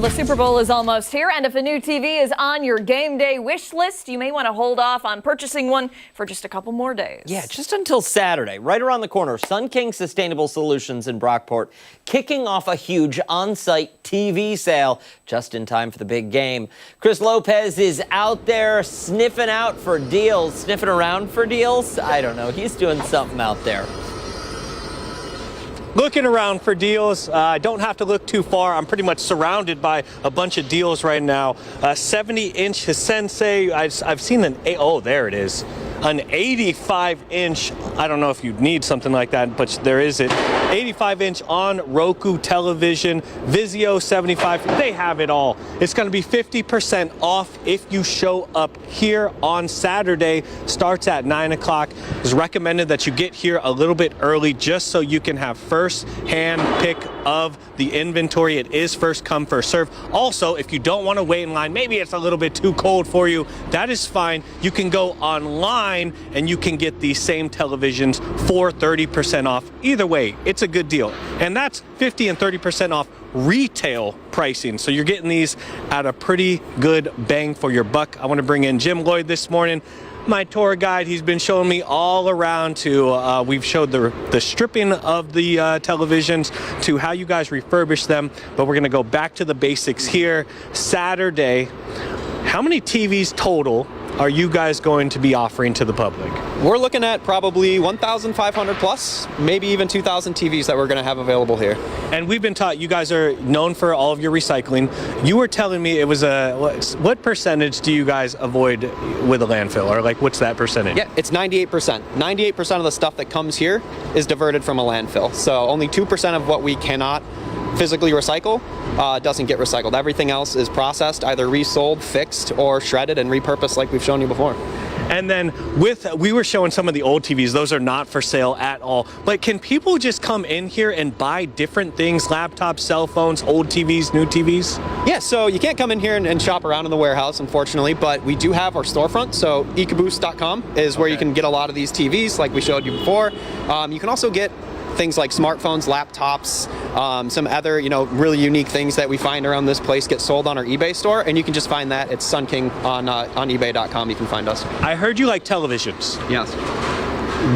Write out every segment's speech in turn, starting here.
Well, the Super Bowl is almost here, and if a new TV is on your game day wish list, you may want to hold off on purchasing one for just a couple more days. Yeah, just until Saturday, right around the corner. Sunnking Sustainable Solutions in Brockport kicking off a huge on-site TV sale just in time for the big game. Chris Lopez is out there sniffing around for deals. I don't know. He's doing something out there. Looking around for deals. I don't have to look too far. I'm pretty much surrounded by a bunch of deals right now. 70-inch Sensei. I've seen oh, there it is. An 85-inch, I don't know if you'd need something like that, but there is it. 85-inch on Roku television, Vizio 75, they have it all. It's gonna be 50% off if you show up here on Saturday. Starts at 9 o'clock. It's recommended that you get here a little bit early just so you can have first-hand pick of the inventory. It is first come, first serve. Also, if you don't wanna wait in line, maybe it's a little bit too cold for you, that is fine. You can go online and you can get these same televisions for 30% off. Either way, it's a good deal. And that's 50 and 30% off retail pricing. So you're getting these at a pretty good bang for your buck. I want to bring in Jim Lloyd this morning, my tour guide. He's been showing me all around to, we've showed the stripping of the televisions to how you guys refurbish them. But we're going to go back to the basics here. Saturday, how many TVs total are you guys going to be offering to the public? We're looking at probably 1,500 plus, maybe even 2,000 TVs that we're going to have available here. And we've been taught you guys are known for all of your recycling. You were telling me it was what percentage do you guys avoid with a landfill, or like what's that percentage? Yeah, it's 98%. 98% of the stuff that comes here is diverted from a landfill. So only 2% of what we cannot physically recycle doesn't get recycled. Everything else is processed, either resold, fixed, or shredded and repurposed like we've shown you before. And then we were showing some of the old TVs. Those are not for sale at all. But can people just come in here and buy different things, laptops, cell phones, old TVs, new TVs? Yeah, so you can't come in here and shop around in the warehouse, unfortunately, but we do have our storefront. So ecaboose.com is where you can get a lot of these TVs like we showed you before. You can also get things like smartphones, laptops, some other, really unique things that we find around this place get sold on our eBay store, and you can just find that. It's Sunnking on eBay.com. You can find us. I heard you like televisions. Yes.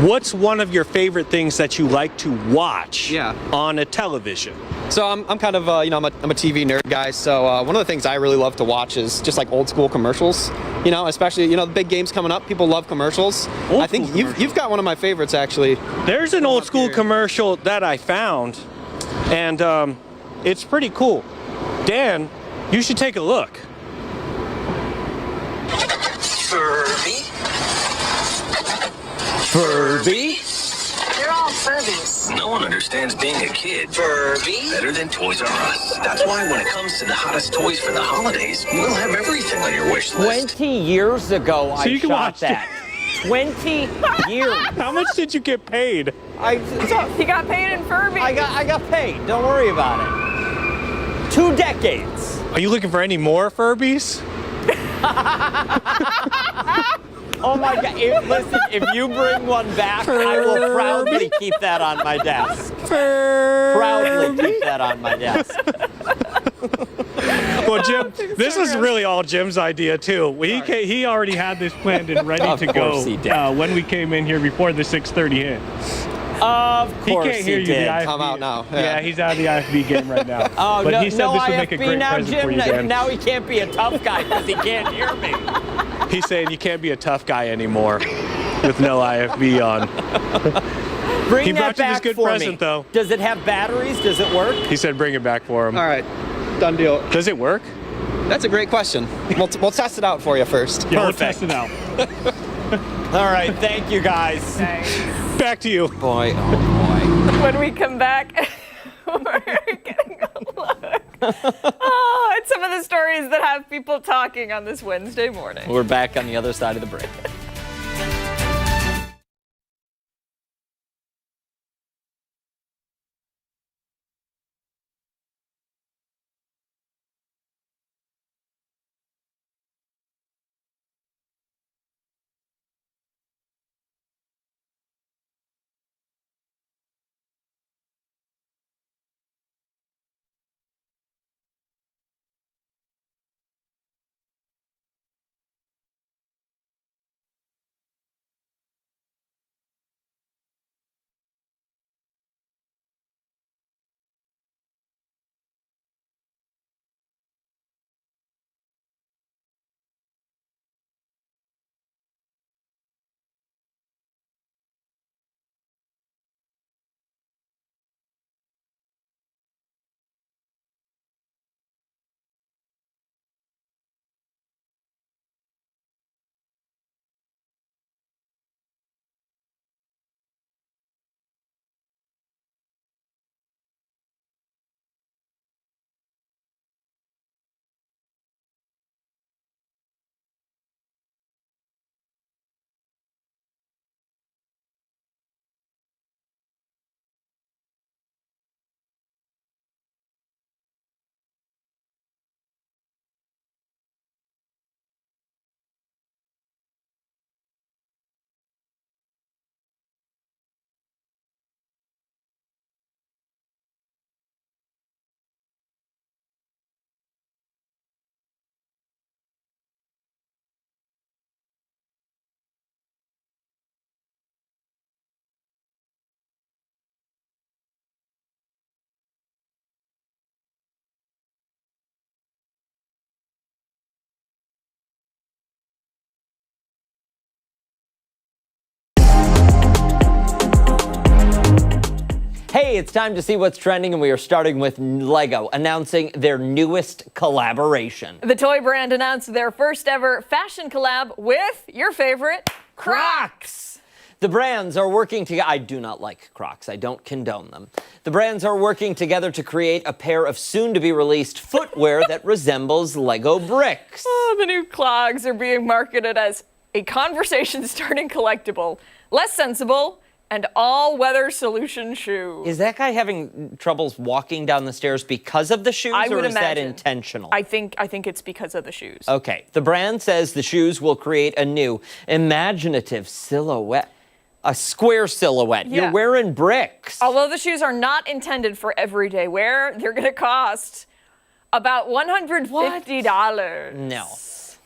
What's one of your favorite things that you like to watch on a television? So I'm kind of, I'm a TV nerd guy, so one of the things I really love to watch is just like old school commercials, especially, the big games coming up, people love commercials. I think you've got one of my favorites, actually. There's an old school commercial that I found, and it's pretty cool. Dan, you should take a look. Furby? They're all Furbies. No one understands being a kid. Furby? Better than Toys R Us. That's why when it comes to the hottest toys for the holidays, we'll have everything on your wish list. 20 years ago, so I shot that. 20 years. How much did you get paid? He got paid in Furby. I got paid. Don't worry about it. 2 decades. Are you looking for any more Furbies? Oh my God, listen, if you bring one back, I will proudly keep that on my desk. Proudly keep that on my desk. Well, Jim, this is really all Jim's idea too. He already had this planned and ready to go when we came in here before the 6:30 hit. Of course he can't hear you. did. I'm out now. Yeah, he's out of the IFB game right now. Oh, but no, he said this would make a IFB great now, present Jim, for you, Dan. now he can't be a tough guy because he can't hear me. He's saying you can't be a tough guy anymore with no IFB on. Bring he that brought you back this good for present, me. though. Does it have batteries? Does it work? He said bring it back for him. All right, done deal. Does it work? That's a great question. We'll test it out for you first. Yeah, we'll test it out. All right, thank you guys. Thanks. Back to you. Boy, oh boy. When we come back, we're getting a look at some of the stories that have people talking on this Wednesday morning. We're back on the other side of the break. Hey, it's time to see what's trending, and we are starting with Lego announcing their newest collaboration. The toy brand announced their first ever fashion collab with your favorite, Crocs. The brands are working together. I do not like Crocs. I don't condone them. The brands are working together to create a pair of soon-to-be-released footwear that resembles Lego bricks. Oh, the new clogs are being marketed as a conversation-starting collectible, less sensible, and all-weather solution shoe. Is that guy having troubles walking down the stairs because of the shoes, I would or is that imagine. intentional? I think it's because of the shoes. Okay, the brand says the shoes will create a new, imaginative silhouette. A square silhouette. Yeah. You're wearing bricks. Although the shoes are not intended for everyday wear, they're going to cost about $150. No.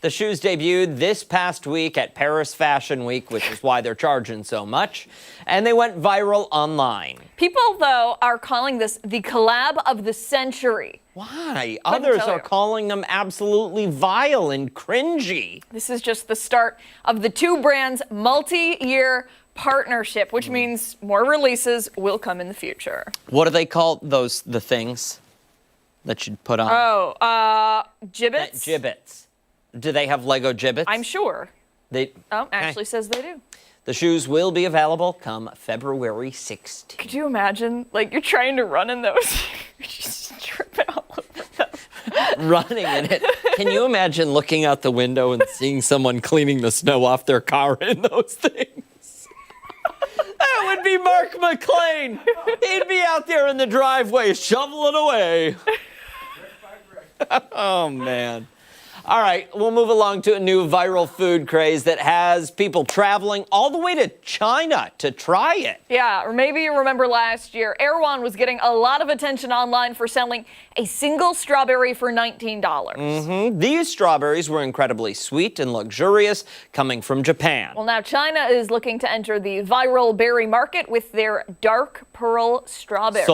The shoes debuted this past week at Paris Fashion Week, which is why they're charging so much, and they went viral online. People, though, are calling this the collab of the century. Why? Couldn't Others tell are you. calling them absolutely vile and cringy. This is just the start of the two brands' multi-year partnership, which means more releases will come in the future. What do they call the things that you'd put on? Oh, gibbets? Gibbets. Do they have Lego gibbets? I'm sure. They. Ashley says they do. The shoes will be available come February 16th. Could you imagine, like, you're trying to run in those, you're just tripping all over them. Running in it. Can you imagine looking out the window and seeing someone cleaning the snow off their car in those things? That would be Mark McLean. He'd be out there in the driveway shoveling away. Oh, man. All right, we'll move along to a new viral food craze that has people traveling all the way to China to try it. Yeah, or maybe you remember last year, Erewhon was getting a lot of attention online for selling a single strawberry for $19. These strawberries were incredibly sweet and luxurious, coming from Japan. Well, now China is looking to enter the viral berry market with their dark pearl strawberry.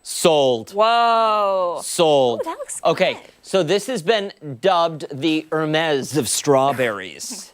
Sold. Whoa. Sold. Ooh, that looks Okay, good. so this has been dubbed the Hermes of strawberries.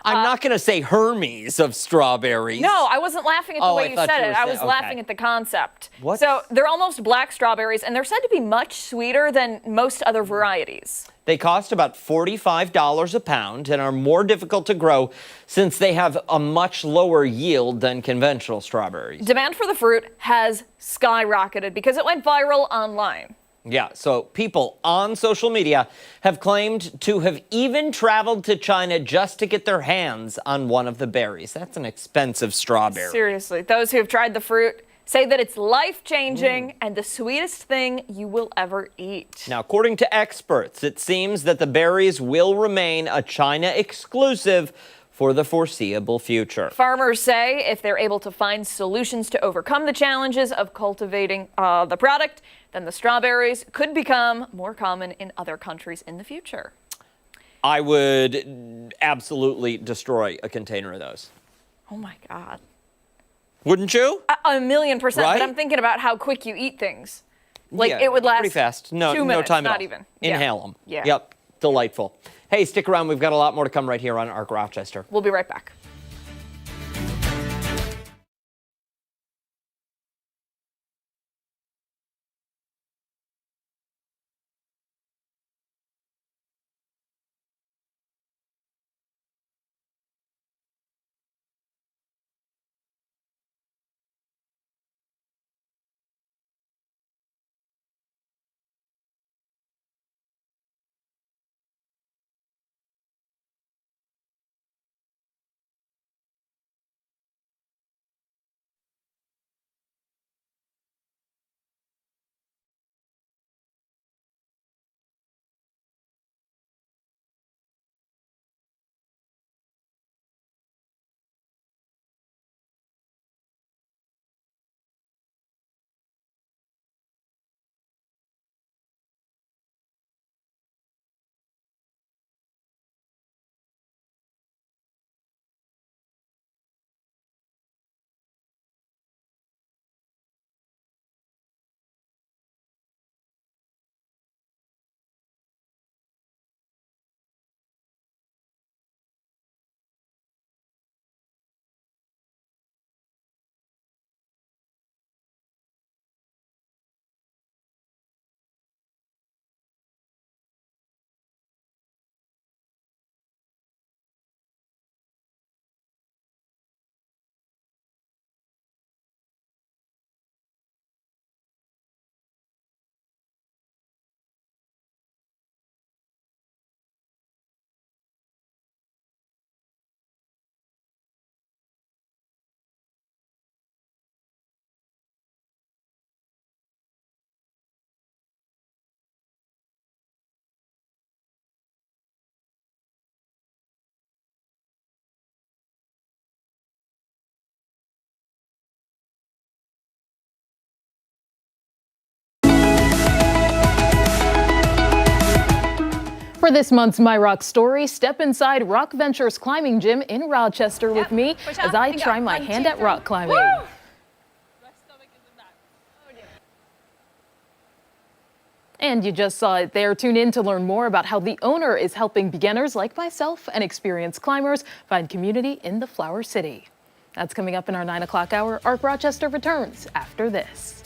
I'm not going to say Hermes of strawberries. No, I wasn't laughing at the Oh, way I you thought said you it. were I saying- was laughing at the concept. What? So they're almost black strawberries, and they're said to be much sweeter than most other varieties. They cost about $45 a pound and are more difficult to grow since they have a much lower yield than conventional strawberries. Demand for the fruit has skyrocketed because it went viral online. Yeah, so people on social media have claimed to have even traveled to China just to get their hands on one of the berries. That's an expensive strawberry. Seriously, those who have tried the fruit say that it's life-changing and the sweetest thing you will ever eat. Now, according to experts, it seems that the berries will remain a China exclusive for the foreseeable future. Farmers say if they're able to find solutions to overcome the challenges of cultivating the product, then the strawberries could become more common in other countries in the future. I would absolutely destroy a container of those. Oh my God. Wouldn't you? A million percent, Right? but I'm thinking about how quick you eat things. Like, Yeah, it would last pretty fast. No, 2 no minutes, time at not all. even. Yeah. Inhale them. Yeah. Yep. Delightful. Hey, stick around. We've got a lot more to come right here on Arc Rochester. We'll be right back. For this month's My Rock story, step inside RocVentures climbing gym in Rochester with me as I try my hand at rock climbing. Woo! And you just saw it there. Tune in to learn more about how the owner is helping beginners like myself and experienced climbers find community in the Flower City. That's coming up in our 9 o'clock hour. Arc Rochester returns after this.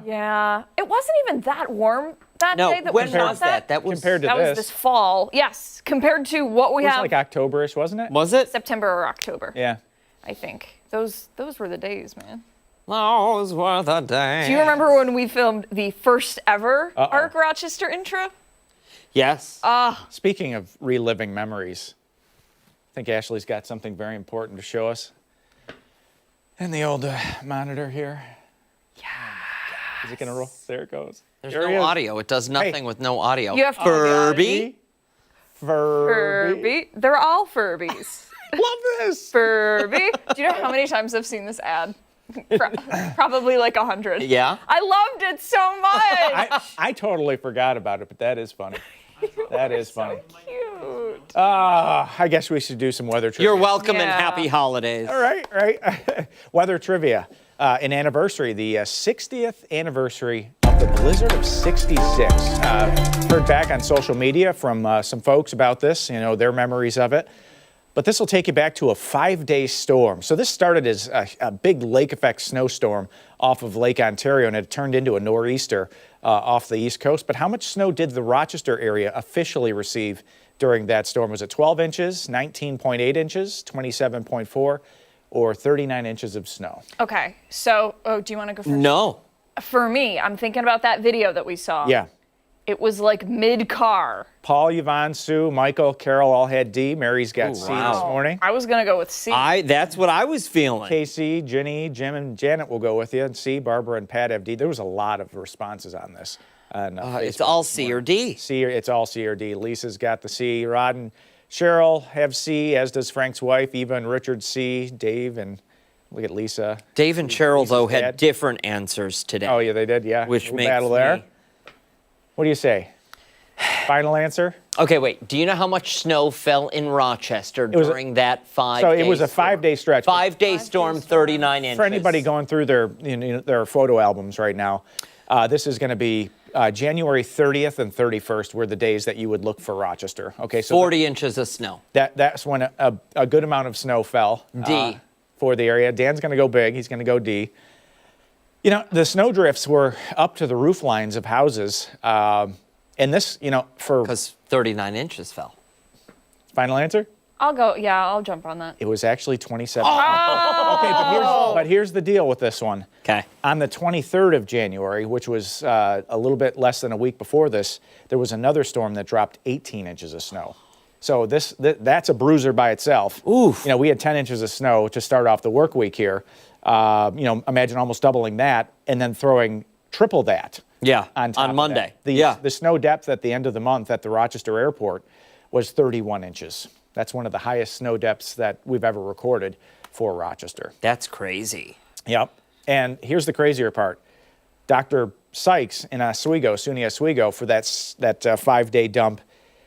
Yeah, it wasn't even that warm that No, day that when we shot was that? That was Compared to that was this fall. Yes, compared to what we it was have like October-ish, wasn't it? Was it? September or October. Yeah. I think those were the days, man. Those were the days. Do you remember when we filmed the first ever Arc Rochester intro? Yes. Speaking of reliving memories, I think Ashley's got something very important to show us. And the old monitor here. Yeah. Is it going to roll? There it goes. There's There he no is. audio. It does nothing Hey. with no audio. You have to Furby. Furby. They're all Furbies. Love this. Furby. Do you know how many times I've seen this ad? Probably like 100. Yeah. I loved it so much. I totally forgot about it, but that is funny. That is funny. Cute. I guess we should do some weather trivia. You're welcome and Yeah. happy holidays. All right. Weather trivia. An anniversary, the 60th anniversary of the blizzard of '66. Heard back on social media from some folks about this, their memories of it. But this will take you back to a 5-day storm. So this started as a big lake effect snowstorm off of Lake Ontario, and it turned into a nor'easter off the East Coast. But how much snow did the Rochester area officially receive during that storm? Was it 12 inches, 19.8 inches, 27.4, or 39 inches of snow? Okay, so, do you want to go first? No. For me, I'm thinking about that video that we saw. Yeah. It was like mid-car. Paul, Yvonne, Sue, Michael, Carol all had D. Mary's got C wow. this morning. I was going to go with C. That's what I was feeling. Casey, Ginny, Jim, and Janet will go with you. And C, Barbara and Pat have D. There was a lot of responses on this. It's all C or D. C, it's all C or D. Lisa's got the C. Rod and Cheryl have C, as does Frank's wife. Eva and Richard C. Dave and look at Lisa. Dave and Cheryl, Lisa's though, dad. had different answers today. Oh, yeah, they did, yeah. Which Little makes battle there. me... What do you say? Final answer? Okay, wait. Do you know how much snow fell in Rochester was during that 5-day So it was a storm? 5-day stretch. 5-day storm, 39 inches. For anybody going through their photo albums right now, this is going to be January 30th and 31st were the days that you would look for Rochester. Okay, so 40 inches of snow. that's when a good amount of snow fell. D. For the area. Dan's going to go big. He's going to go D. You know, the snow drifts were up to the roof lines of houses. And this, for Because 39 inches fell. final answer? I'll jump on that. It was actually 27. Okay, but here's the deal with this one. Okay. On the 23rd of January, which was a little bit less than a week before this, there was another storm that dropped 18 inches of snow. So that's a bruiser by itself. Oof. We had 10 inches of snow to start off the work week here. Imagine almost doubling that and then throwing triple that. Yeah, On top of Monday. that. The snow depth at the end of the month at the Rochester airport was 31 inches. That's one of the highest snow depths that we've ever recorded for Rochester. That's crazy. Yep. And here's the crazier part. Dr. Sykes in SUNY Oswego, for that 5-day dump,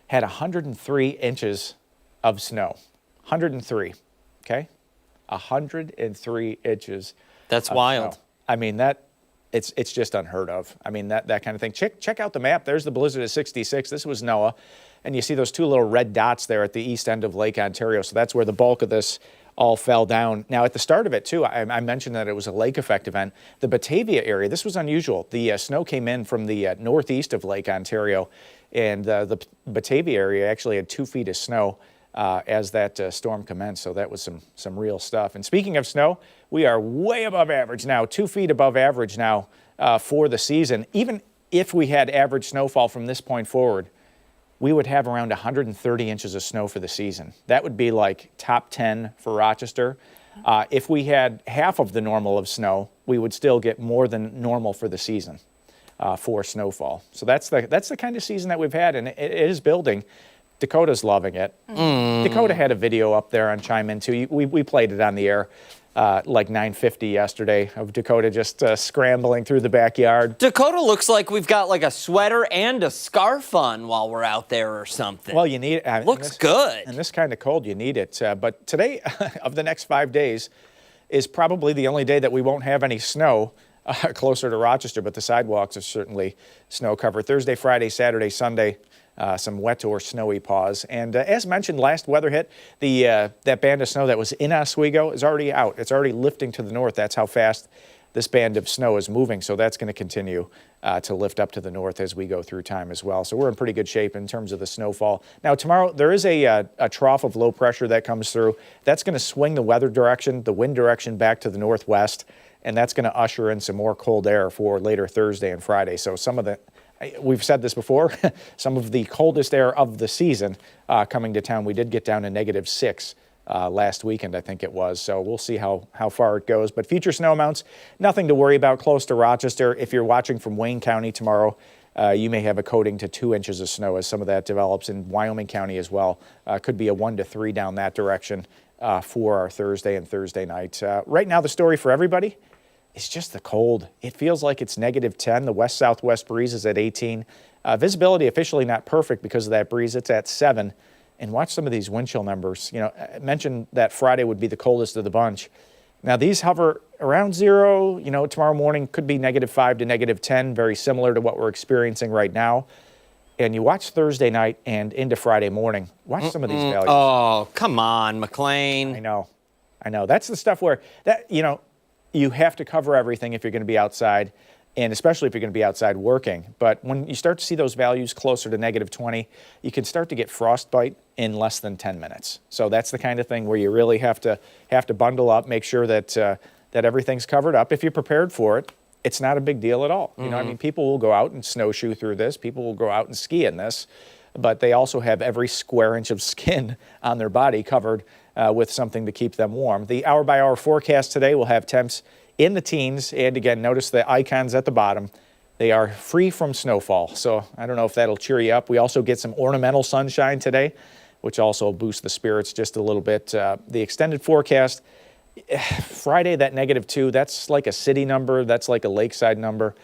had 103 inches of snow. 103, okay? 103 inches. That's of wild. snow. I mean, it's just unheard of. I mean, that kind of thing. Check out the map. There's the blizzard of 66. This was NOAA. And you see those two little red dots there at the east end of Lake Ontario. So that's where the bulk of this all fell down. Now, at the start of it, too, I mentioned that it was a lake effect event. The Batavia area, this was unusual. The snow came in from the northeast of Lake Ontario, and the Batavia area actually had 2 feet of snow as that storm commenced. So that was some real stuff. And speaking of snow, we are way above average now, 2 feet above average now for the season. Even if we had average snowfall from this point forward, we would have around 130 inches of snow for the season. That would be like top 10 for Rochester. If we had half of the normal of snow, we would still get more than normal for the season for snowfall. So that's the kind of season that we've had, and it is building. Dakota's loving it. Dakota had a video up there on Chime In too. We played it on the air like 9:50 yesterday of Dakota just scrambling through the backyard. Dakota looks like we've got like a sweater and a scarf on while we're out there or something. Well, you need it. Looks good. In this kind of cold, you need it. But today, of the next 5 days, is probably the only day that we won't have any snow closer to Rochester, but the sidewalks are certainly snow covered. Thursday, Friday, Saturday, Sunday, some wet or snowy paws. And as mentioned, last weather hit, that band of snow that was in Oswego is already out. It's already lifting to the north. That's how fast this band of snow is moving. So that's going to continue to lift up to the north as we go through time as well. So we're in pretty good shape in terms of the snowfall. Now tomorrow, there is a trough of low pressure that comes through. That's going to swing the weather direction, the wind direction back to the northwest. And that's going to usher in some more cold air for later Thursday and Friday. So we've said this before, some of the coldest air of the season coming to town. We did get down to -6 last weekend, I think it was. So we'll see how far it goes. But future snow amounts, nothing to worry about close to Rochester. If you're watching from Wayne County tomorrow, you may have a coating to 2 inches of snow as some of that develops in Wyoming County as well. Could be a 1 to 3 down that direction for our Thursday and Thursday night. Right now, the story for everybody, it's just the cold. It feels like it's -10. The west-southwest breeze is at 18. Visibility officially not perfect because of that breeze. It's at 7. And watch some of these wind chill numbers. I mentioned that Friday would be the coldest of the bunch. Now these hover around 0. Tomorrow morning could be -5 to -10, very similar to what we're experiencing right now. And you watch Thursday night and into Friday morning. Watch some of these values. Oh, come on, McLean. I know. That's the stuff where you have to cover everything if you're going to be outside, and especially if you're going to be outside working. But when you start to see those values closer to -20, you can start to get frostbite in less than 10 minutes. So that's the kind of thing where you really have to bundle up, make sure that everything's covered up. If you're prepared for it, it's not a big deal at all. People will go out and snowshoe through this. People will go out and ski in this. But they also have every square inch of skin on their body covered with something to keep them warm. The hour-by-hour forecast today will have temps in the teens. And again, notice the icons at the bottom. They are free from snowfall. So I don't know if that'll cheer you up. We also get some ornamental sunshine today, which also boosts the spirits just a little bit. The extended forecast, Friday, that -2, that's like a city number. That's like a lakeside number.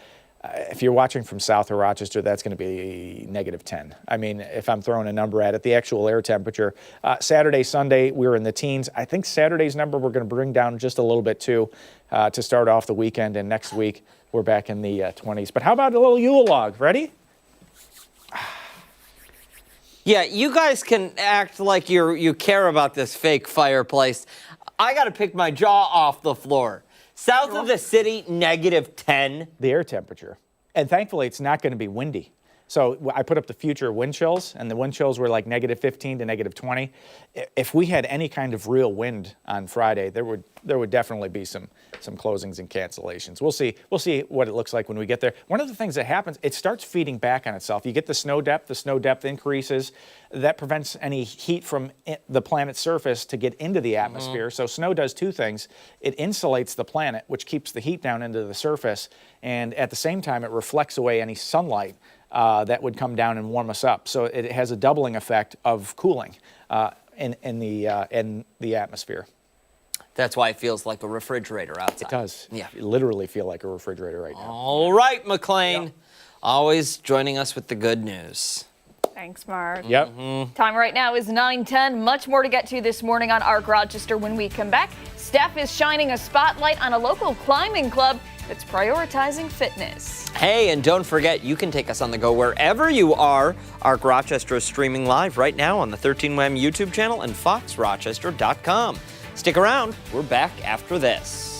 If you're watching from south of Rochester, that's going to be -10. I mean, if I'm throwing a number at it, the actual air temperature, Saturday, Sunday, we were in the teens. I think Saturday's number we're going to bring down just a little bit too to start off the weekend. And next week, we're back in the 20s. But how about a little Yule log? Ready? Yeah, you guys can act like you care about this fake fireplace. I got to pick my jaw off the floor. South of the city, -10. The air temperature. And thankfully, it's not going to be windy. So I put up the future wind chills, and the wind chills were like -15 to -20. If we had any kind of real wind on Friday, there would definitely be some closings and cancellations. We'll see what it looks like when we get there. One of the things that happens, it starts feeding back on itself. You get the snow depth increases. That prevents any heat from the planet's surface to get into the atmosphere. So snow does two things. It insulates the planet, which keeps the heat down into the surface, and at the same time, it reflects away any sunlight that would come down and warm us up. So it has a doubling effect of cooling in the atmosphere. That's why it feels like a refrigerator outside. It does. Yeah. You literally feel like a refrigerator right now. All right, McLean. Always joining us with the good news. Thanks, Mark. Yep. Time right now is 9:10. Much more to get to this morning on Arc Rochester when we come back. Steph is shining a spotlight on a local climbing club that's prioritizing fitness. Hey, and don't forget, you can take us on the go wherever you are. Arc Rochester is streaming live right now on the 13WAM YouTube channel and foxrochester.com. Stick around. We're back after this.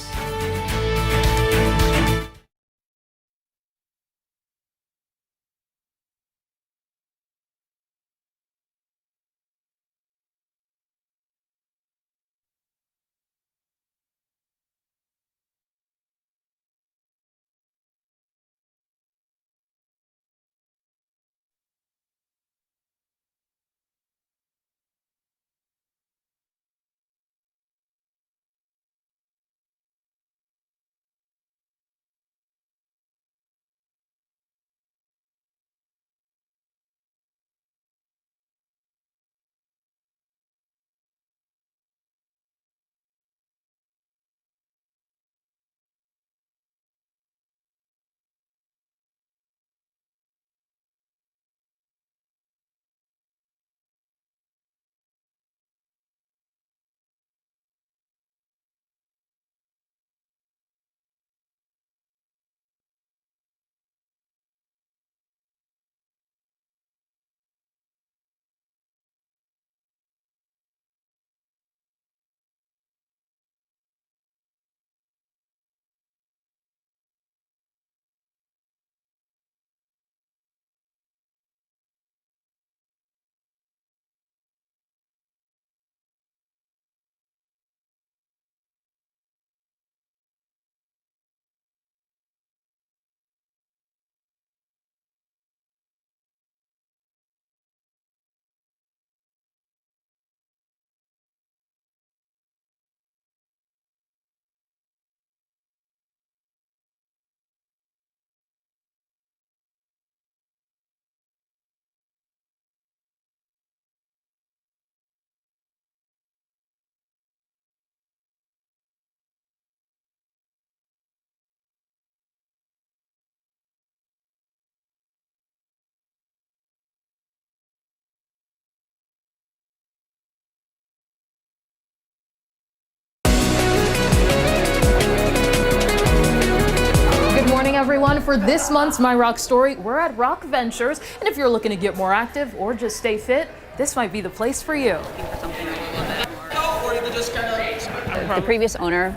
Everyone, for this month's My Rock Story, we're at RocVentures, and if you're looking to get more active or just stay fit, this might be the place for you. The previous owner,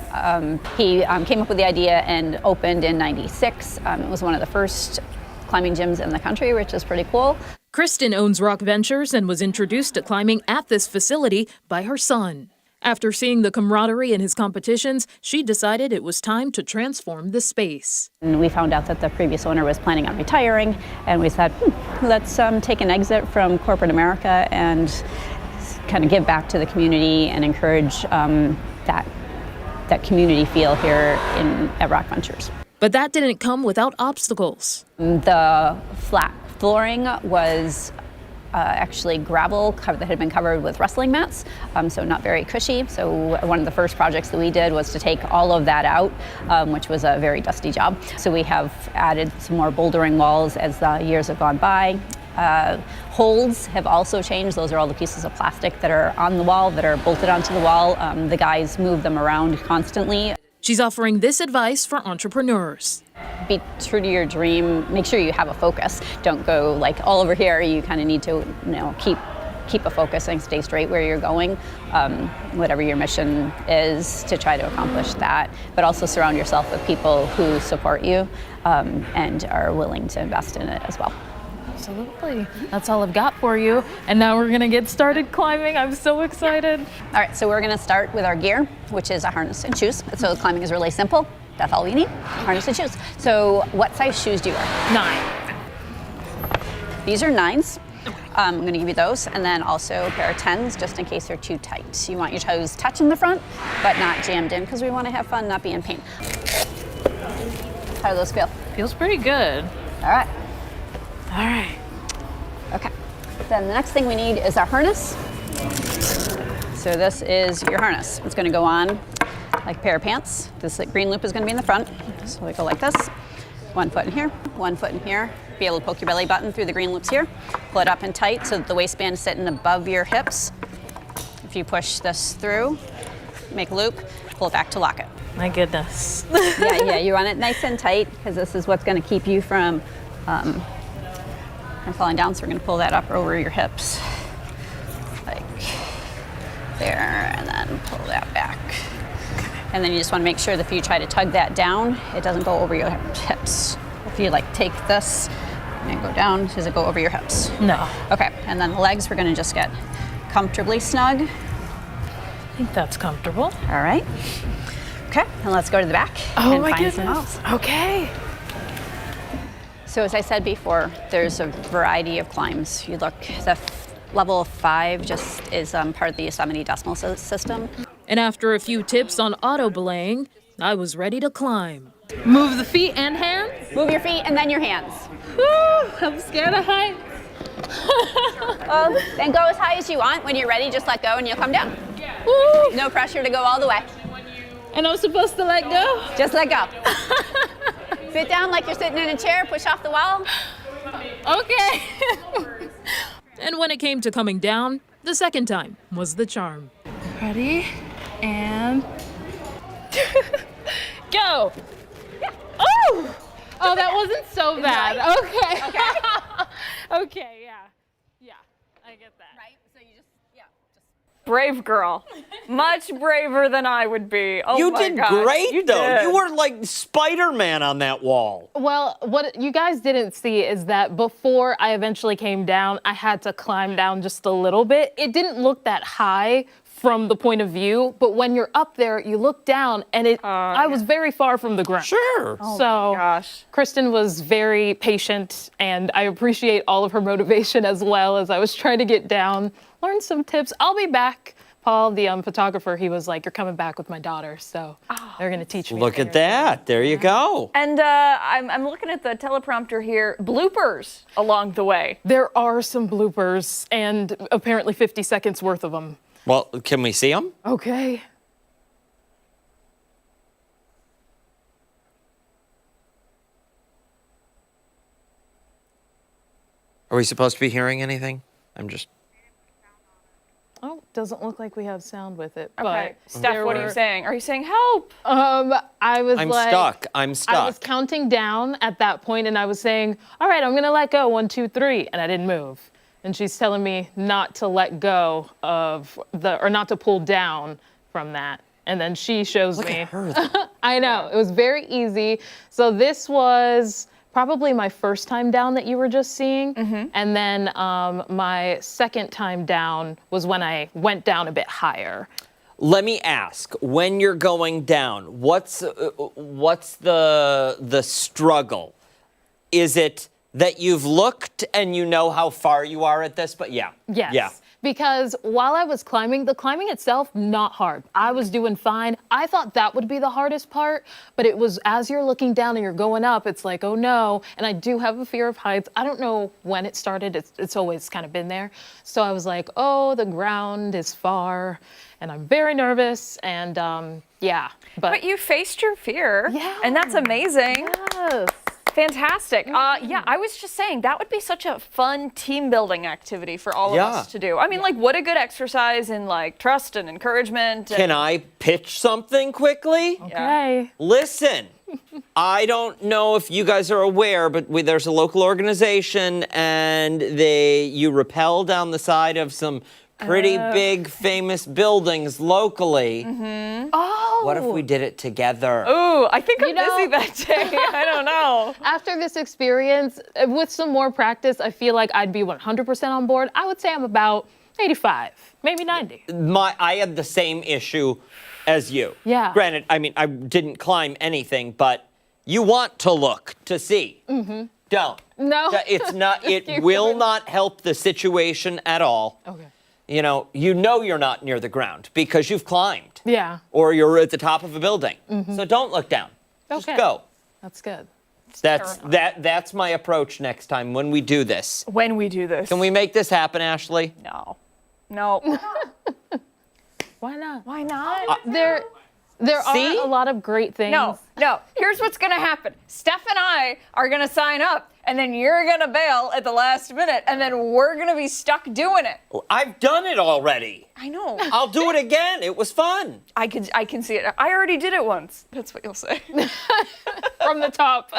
he came up with the idea and opened in '96. It was one of the first climbing gyms in the country, which is pretty cool. Kristen owns RocVentures and was introduced to climbing at this facility by her son. After seeing the camaraderie in his competitions, she decided it was time to transform the space. And we found out that the previous owner was planning on retiring, and we said, let's take an exit from corporate America and kind of give back to the community and encourage that community feel here at RocVentures. But that didn't come without obstacles. The flat flooring was actually gravel that had been covered with wrestling mats, so not very cushy. So one of the first projects that we did was to take all of that out, which was a very dusty job. So we have added some more bouldering walls as the years have gone by. Holds have also changed. Those are all the pieces of plastic that are on the wall, that are bolted onto the wall. The guys move them around constantly. She's offering this advice for entrepreneurs. Be true to your dream. Make sure you have a focus. Don't go like all over here. You kind of need to, keep a focus and stay straight where you're going. Whatever your mission is, to try to accomplish that. But also surround yourself with people who support you and are willing to invest in it as well. Absolutely. That's all I've got for you. And now we're going to get started climbing. I'm so excited. All right, so we're going to start with our gear, which is a harness and shoes. So climbing is really simple. That's all we need, harness and shoes. So what size shoes do you wear? 9. These are 9s. I'm going to give you those, and then also a pair of 10s just in case they're too tight. You want your toes touching the front, but not jammed in, because we want to have fun, not be in pain. How do those feel? Feels pretty good. All right. All right. Okay. Then the next thing we need is our harness. So this is your harness. It's going to go on like a pair of pants. This green loop is going to be in the front. So we go like this. 1 foot in here, 1 foot in here. Be able to poke your belly button through the green loops here. Pull it up and tight so that the waistband is sitting above your hips. If you push this through, make a loop, pull it back to lock it. My goodness. yeah, you want it nice and tight, because this is what's going to keep you from falling down. So we're going to pull that up over your hips, like there, and then pull that back. And then you just want to make sure that if you try to tug that down, it doesn't go over your hips. If you take this and go down, does it go over your hips? No. Okay, and then the legs, we're going to just get comfortably snug. I think that's comfortable. All right. Okay, and let's go to the back and find some models. Okay. So as I said before, there's a variety of climbs. You look, the level 5 just is part of the Yosemite decimal system. And after a few tips on auto belaying, I was ready to climb. Move the feet and hands. Move your feet and then your hands. Woo, I'm scared of heights. Then go as high as you want. When you're ready, just let go and you'll come down. Woo. No pressure to go all the way. And I'm supposed to let go? Just let go. Sit down like you're sitting in a chair, push off the wall. Okay. And when it came to coming down, the second time was the charm. Ready? And go. Oh! Oh, that wasn't so bad. Okay. Okay, yeah, I get that. Right? So you just. Brave girl. Much braver than I would be. Oh You my did gosh. great, You though. did. You were like Spider-Man on that wall. Well, what you guys didn't see is that before I eventually came down, I had to climb down just a little bit. It didn't look that high from the point of view, but when you're up there, you look down and I was very far from the ground. Sure. So gosh. Kristen was very patient, and I appreciate all of her motivation as well as I was trying to get down, learn some tips. I'll be back. Paul, the photographer, he was like, "You're coming back with my daughter, so they're going to teach me." Look at that. There you go. And I'm looking at the teleprompter here. Bloopers along the way. There are some bloopers, and apparently 50 seconds worth of them. Well, can we see them? Okay. Are we supposed to be hearing anything? I'm just... Oh, doesn't look like we have sound with it. Okay. But Steph, what are you saying? Are you saying help? I was I'm like... stuck. I'm stuck. I was counting down at that point, and I was saying, all right, I'm going to let go, 1, 2, 3, and I didn't move. And she's telling me not to let go of or not to pull down from that. And then she shows Look me. at her, though. I know, it was very easy. So this was probably my first time down that you were just seeing. And then my second time down was when I went down a bit higher. Let me ask, when you're going down, what's the struggle? Is it that you've looked and you know how far you are at this? But yeah. Yes. Yeah. because while I was climbing, the climbing itself, not hard. I was doing fine. I thought that would be the hardest part, but it was as you're looking down and you're going up, it's like, oh no. And I do have a fear of heights. I don't know when it started. It's always kind of been there. So I was like, oh, the ground is far and I'm very nervous. And yeah. But you faced your fear. Yeah. And that's amazing. Yes. Fantastic. Yeah, I was just saying that would be such a fun team building activity for all of us to do. I mean, like, what a good exercise in like trust and encouragement. Can I pitch something quickly? Okay. Listen, I don't know if you guys are aware, but there's a local organization, and you rappel down the side of some pretty big famous buildings locally. Oh. What if we did it together? Ooh, I think I'm busy that day. I don't know. After this experience, with some more practice, I feel like I'd be 100% on board. I would say I'm about 85, maybe 90. I had the same issue as you. Yeah. Granted, I mean, I didn't climb anything, but you want to look to see. Don't. No. It's not. It will not help the situation at all. Okay. You know you're not near the ground because you've climbed. Yeah. Or you're at the top of a building. So don't look down. Just Okay. go. That's good. That's my approach next time when we do this. When we do this. Can we make this happen, Ashley? No. No. Why not? Why not? There See? are a lot of great things. No. Here's what's going to happen. Steph and I are going to sign up, and then you're going to bail at the last minute, and then we're going to be stuck doing it. I've done it already. I know. I'll do it again. It was fun. I can see it. I already did it once. That's what you'll say. From the top.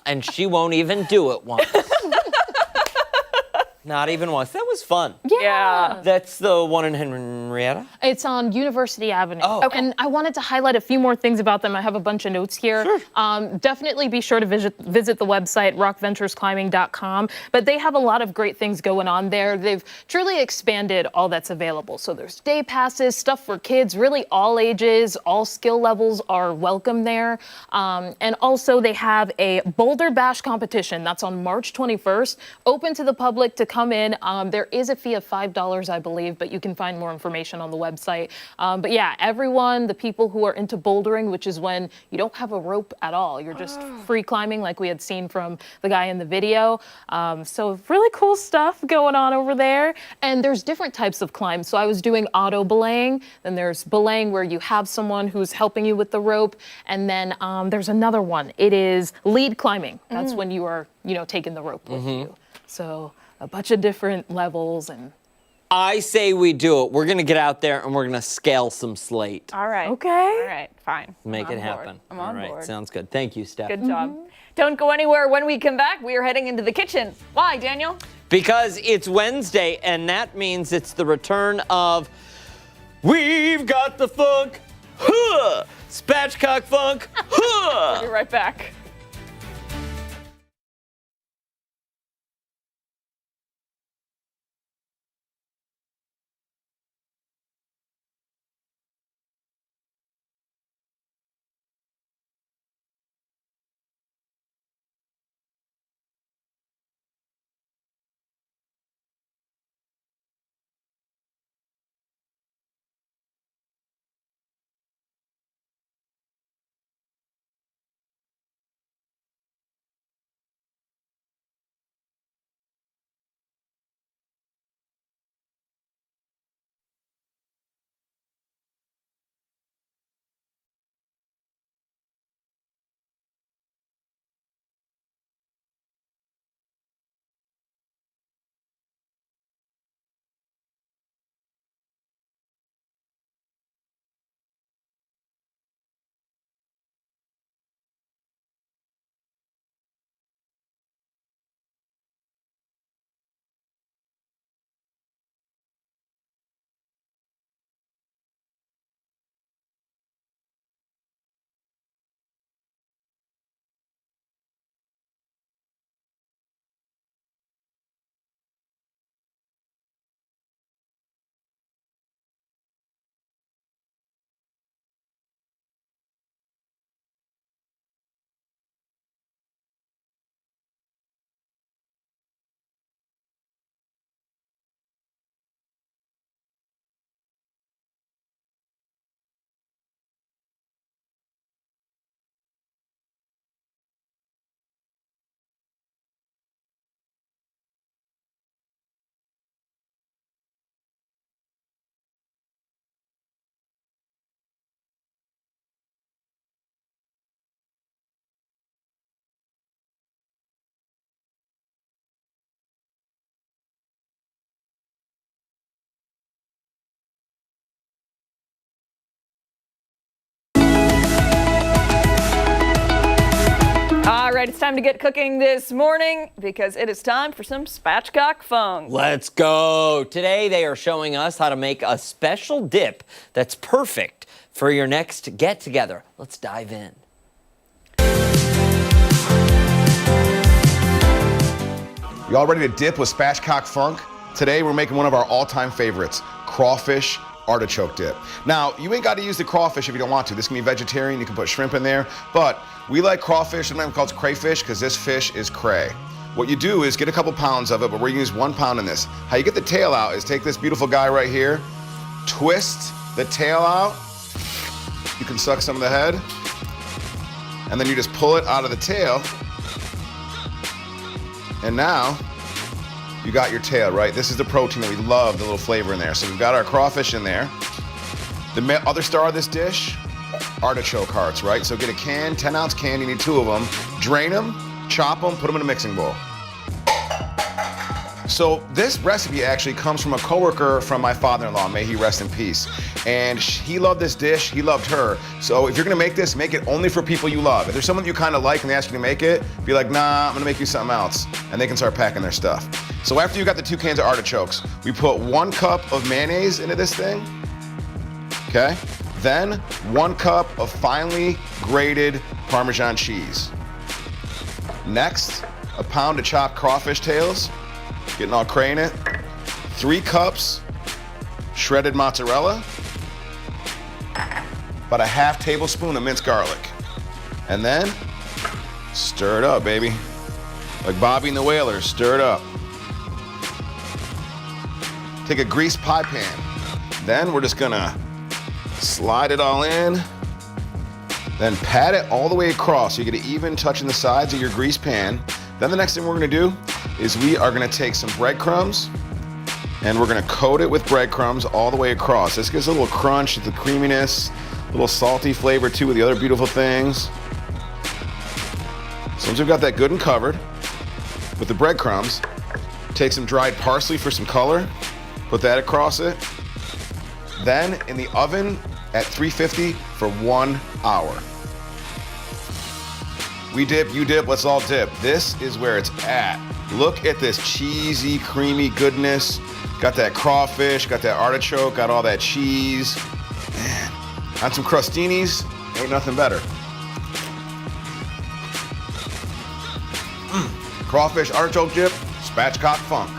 And she won't even do it once. Not even once. That was fun. Yeah. That's the one in Henrietta? It's on University Avenue. Oh. Okay. And I wanted to highlight a few more things about them. I have a bunch of notes here. Sure. Definitely be sure to visit the website, RocVenturesClimbing.com. But they have a lot of great things going on there. They've truly expanded all that's available. So there's day passes, stuff for kids, really all ages, all skill levels are welcome there. And also they have a Boulder Bash competition. That's on March 21st, open to the public to come in. There is a fee of $5, I believe, but you can find more information on the website. But yeah, everyone, the people who are into bouldering, which is when you don't have a rope at all, you're just free climbing like we had seen from the guy in the video. So really cool stuff going on over there. And there's different types of climbs. So I was doing auto belaying, then there's belaying where you have someone who's helping you with the rope, and then there's another one. It is lead climbing. That's when you are, taking the rope with you. So a bunch of different levels. And I say we do it. We're going to get out there and we're going to scale some slate. All right. Okay. All right. Fine. Make I'm it on happen. board. I'm on All right. board. Sounds good. Thank you, Steph. Good job. Don't go anywhere. When we come back, we are heading into the kitchen. Why, Daniel? Because it's Wednesday, and that means it's the return of We've Got the Funk, Spatchcock Funk, We'll be right back. right, it's time to get cooking this morning because it is time for some spatchcock funk. Let's go. Today they are showing us how to make a special dip that's perfect for your next get-together. Let's dive in. Y'all ready to dip with spatchcock funk? Today we're making one of our all-time favorites, crawfish artichoke dip. Now, you ain't got to use the crawfish if you don't want to. This can be vegetarian, you can put shrimp in there, but we like crawfish, sometimes called crayfish, because this fish is cray. What you do is get a couple pounds of it, but we're gonna use 1 pound in this. How you get the tail out is take this beautiful guy right here, twist the tail out, you can suck some of the head, and then you just pull it out of the tail, and now you got your tail, right? This is the protein that we love, the little flavor in there. So we've got our crawfish in there. The other star of this dish, artichoke hearts, right? So get a can, 10-ounce can, you need 2 of them. Drain them, chop them, put them in a mixing bowl. So this recipe actually comes from a coworker from my father-in-law, may he rest in peace. And he loved this dish, he loved her. So if you're gonna make this, make it only for people you love. If there's someone you kind of like and they ask you to make it, be like, nah, I'm gonna make you something else. And they can start packing their stuff. So after you got the 2 cans of artichokes, we put 1 cup of mayonnaise into this thing, okay? Then 1 cup of finely grated Parmesan cheese. Next, a pound of chopped crawfish tails, getting all cray in it. 3 cups shredded mozzarella. About a ½ tablespoon of minced garlic. And then stir it up, baby. Like Bobby and the Whalers, stir it up. Take a greased pie pan. Then we're just gonna slide it all in. Then pat it all the way across so you get it even touching the sides of your greased pan. Then the next thing we're gonna do is we are gonna take some breadcrumbs and we're gonna coat it with breadcrumbs all the way across. This gives a little crunch, the creaminess, a little salty flavor too with the other beautiful things. So once we've got that good and covered with the breadcrumbs, take some dried parsley for some color, put that across it. Then in the oven at 350 for 1 hour. We dip, you dip, let's all dip. This is where it's at. Look at this cheesy, creamy goodness. Got that crawfish, got that artichoke, got all that cheese. Man, on some crostinis, ain't nothing better. Crawfish artichoke dip, spatchcock funk.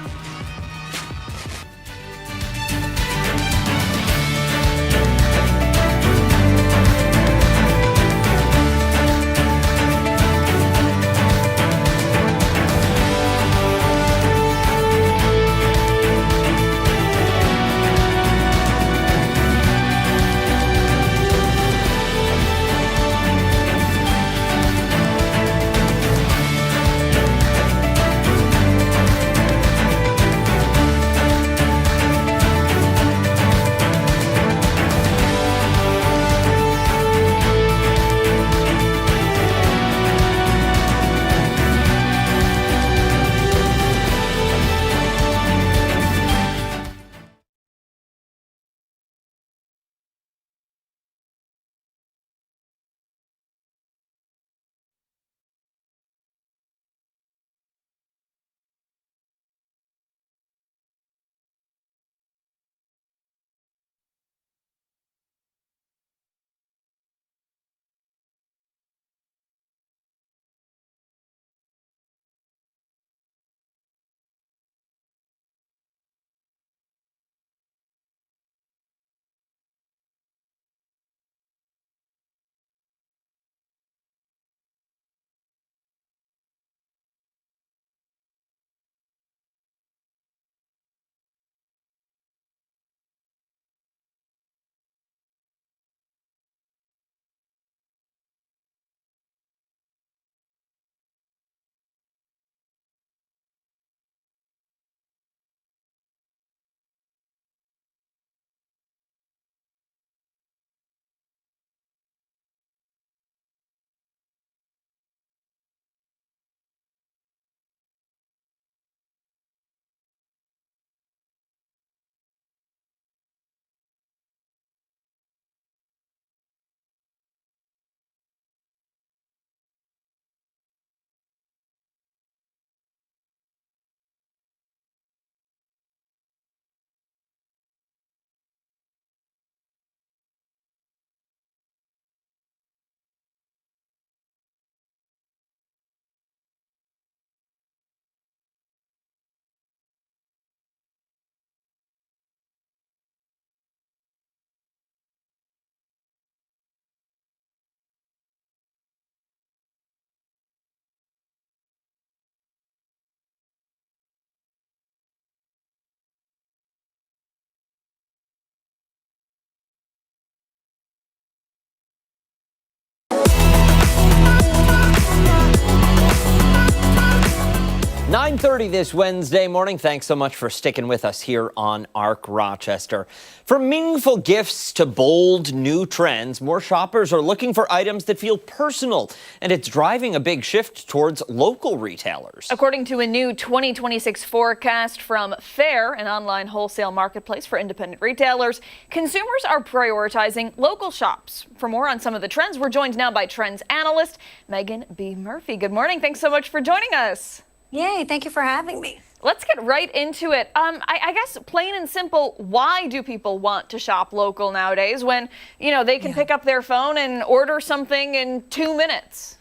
9:30 this Wednesday morning. Thanks so much for sticking with us here on ARC Rochester. From meaningful gifts to bold new trends, more shoppers are looking for items that feel personal, and it's driving a big shift towards local retailers. According to a new 2026 forecast from Fair, an online wholesale marketplace for independent retailers, consumers are prioritizing local shops. For more on some of the trends, we're joined now by trends analyst Megan B. Murphy. Good morning. Thanks so much for joining us. Yay, thank you for having me. Let's get right into it. I guess plain and simple, why do people want to shop local nowadays when, they can pick up their phone and order something in 2 minutes?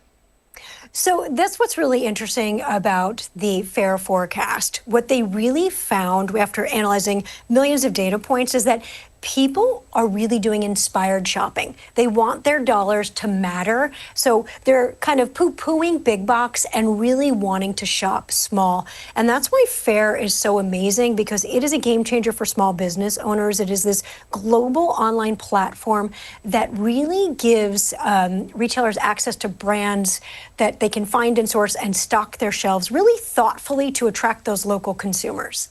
So that's what's really interesting about the Fair forecast. What they really found after analyzing millions of data points is that people are really doing inspired shopping. They want their dollars to matter. So they're kind of poo-pooing big box and really wanting to shop small. And that's why Fair is so amazing, because it is a game changer for small business owners. It is this global online platform that really gives retailers access to brands that they can find and source and stock their shelves really thoughtfully to attract those local consumers.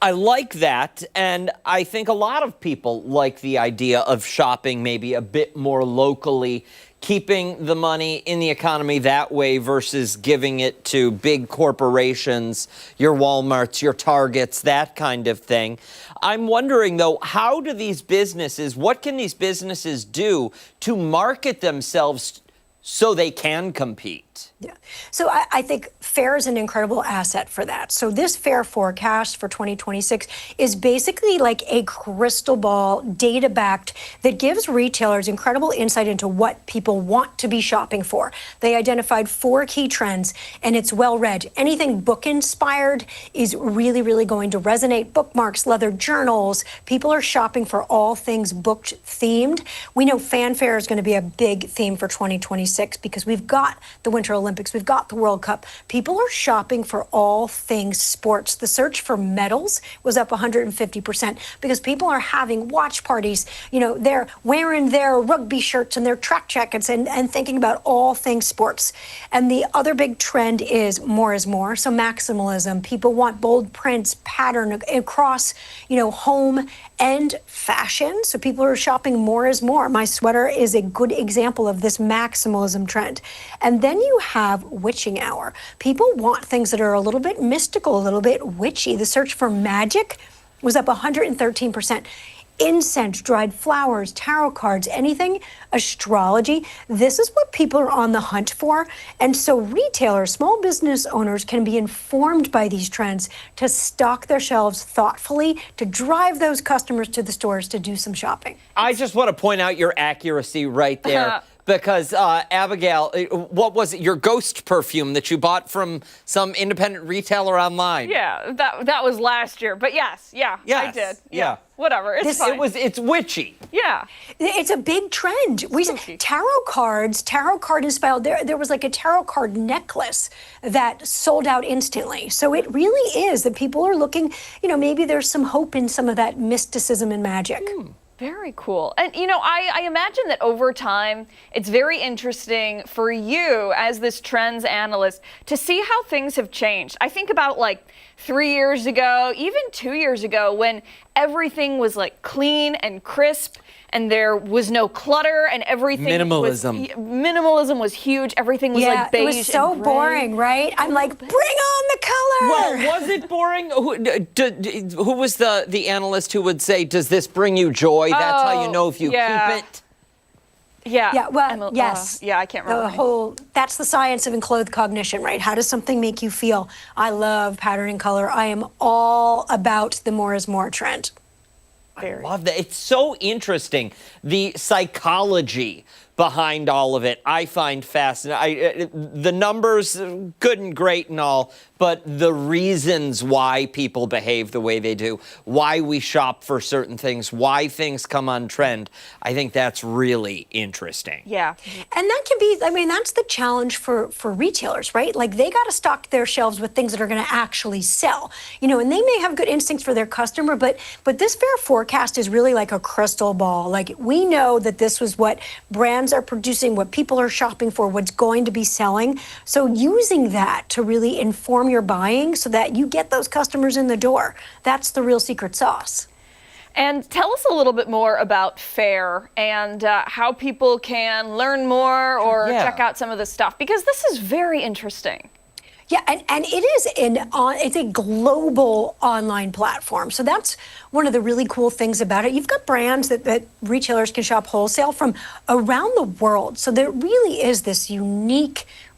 I like that, and I think a lot of people like the idea of shopping maybe a bit more locally, keeping the money in the economy that way versus giving it to big corporations, your Walmarts, your Targets, that kind of thing. I'm wondering, though, what can these businesses do to market themselves so they can compete? Yeah. So I think Fair is an incredible asset for that. So this Fair forecast for 2026 is basically like a crystal ball, data-backed, that gives retailers incredible insight into what people want to be shopping for. They identified 4 key trends, and it's well read. Anything book-inspired is really, really going to resonate. Bookmarks, leather journals. People are shopping for all things booked-themed. We know fanfare is going to be a big theme for 2026 because we've got the Winter Olympics, we've got the World Cup. People are shopping for all things sports. The search for medals was up 150% because people are having watch parties. They're wearing their rugby shirts and their track jackets and thinking about all things sports. And the other big trend is more is more. So maximalism. People want bold prints, pattern across, home and fashion. So people are shopping more is more. My sweater is a good example of this maximalism trend. And then you have witching hour. People want things that are a little bit mystical, a little bit witchy. The search for magic was up 113%. Incense, dried flowers, tarot cards, anything astrology. This is what people are on the hunt for. And so retailers, small business owners can be informed by these trends to stock their shelves thoughtfully, to drive those customers to the stores to do some shopping. I just want to point out your accuracy right there. Because, Abigail, what was it? Your ghost perfume that you bought from some independent retailer online? Yeah, that was last year. But yes, I did. Yeah. Whatever, it's fine. It's witchy. Yeah. It's a big trend. We see tarot card inspired. There was like a tarot card necklace that sold out instantly. So it really is that people are looking, maybe there's some hope in some of that mysticism and magic. Very cool. And, I imagine that over time, it's very interesting for you as this trends analyst to see how things have changed. I think about 3 years ago, even 2 years ago, when everything was clean and crisp and there was no clutter and everything. Minimalism was huge. Everything was beige. It was so boring, right? I'm bring on the color. Well, was it boring? Who was the analyst who would say, does this bring you joy? That's how you know if you keep it. Yeah, well, yes. I can't remember. That's the science of enclothed cognition, right? How does something make you feel? I love pattern and color. I am all about the more is more trend. I love that. It's so interesting. The psychology behind all of it, I find fascinating. The numbers, good and great and all, but the reasons why people behave the way they do, why we shop for certain things, why things come on trend, I think that's really interesting. Yeah. And that can be, that's the challenge for retailers, right? They got to stock their shelves with things that are going to actually sell, and they may have good instincts for their customer, but this Fair forecast is really like a crystal ball. We know that this was what brands brands are producing, what people are shopping for, what's going to be selling. So using that to really inform your buying so that you get those customers in the door. That's the real secret sauce. And tell us a little bit more about FAIR and how people can learn more or check out some of the stuff, because this is very interesting. Yeah, and it is it's a global online platform. So that's one of the really cool things about it. You've got brands that retailers can shop wholesale from around the world. So there really is this